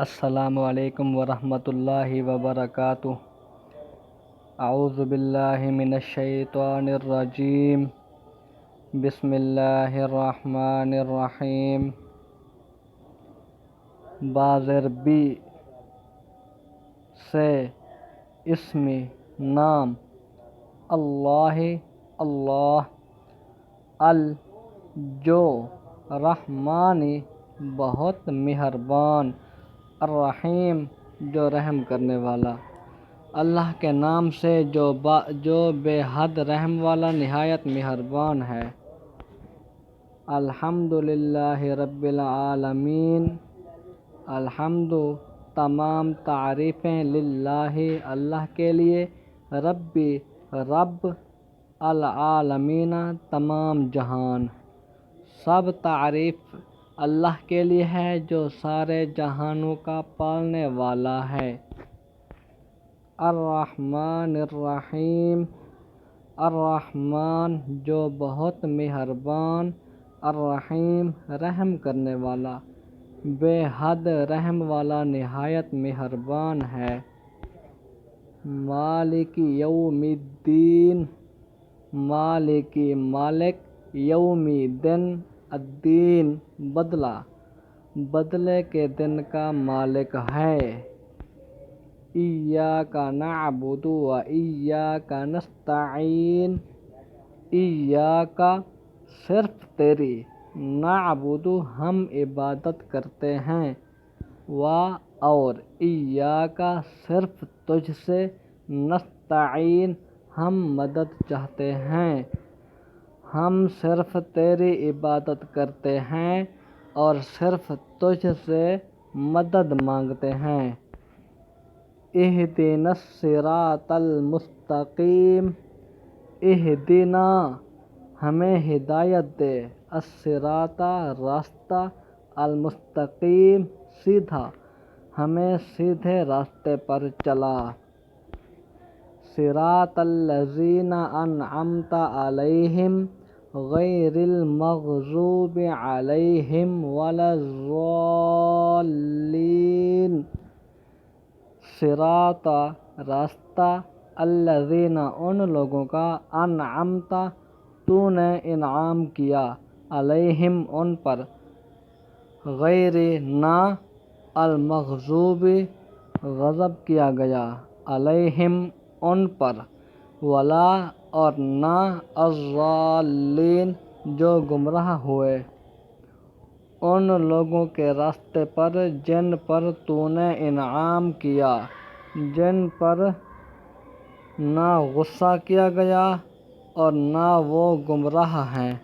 السلام علیکم ورحمۃ اللہ وبرکاتہ۔ اعوذ باللہ من الشیطان الرجیم، بسم اللہ الرحمن الرحیم۔ بازربی سے اسم نام اللہ جو رحمانی بہت مہربان، الرحیم جو رحم کرنے والا۔ اللہ کے نام سے جو بے حد رحم والا نہایت مہربان ہے۔ الحمدللہ رب العالمین۔ الحمد تمام تعریفیں للہ اللہ کے لیے، رب العالمین تمام جہان۔ سب تعریف اللہ کے لیے ہے جو سارے جہانوں کا پالنے والا ہے۔ الرحمن الرحیم۔ الرحمن جو بہت مہربان، الرحیم رحم کرنے والا، بے حد رحم والا نہایت مہربان ہے۔ مالک یوم الدین۔ مالک یوم دن، الدین بدلے کے دن کا مالک ہے۔ ایاک نعبد و ایاک نستعین۔ ایاک صرف تیری، نعبد ہم عبادت کرتے ہیں، اور ایاک صرف تجھ سے، نستعین ہم مدد چاہتے ہیں۔ ہم صرف تیری عبادت کرتے ہیں اور صرف تجھ سے مدد مانگتے ہیں۔ اہدنا الصراط المستقیم۔ اہدنا ہمیں ہدایت دے، الصراط راستہ، المستقیم سیدھا، ہمیں سیدھے راستے پر چلا۔ صراط الذین انعمت علیہم غیر المغضوب علیہم ولا الضالین۔ صراط راستہ، الذین ان لوگوں کا، انعمت تو نے انعام کیا، علیہم ان پر، غیر نہ، المغضوب غضب کیا گیا، علیہم ان پر، ولا اور نہ، الضالین جو گمراہ ہوئے، ان لوگوں کے راستے پر جن پر تو نے انعام کیا، جن پر نہ غصہ کیا گیا اور نہ وہ گمراہ ہیں۔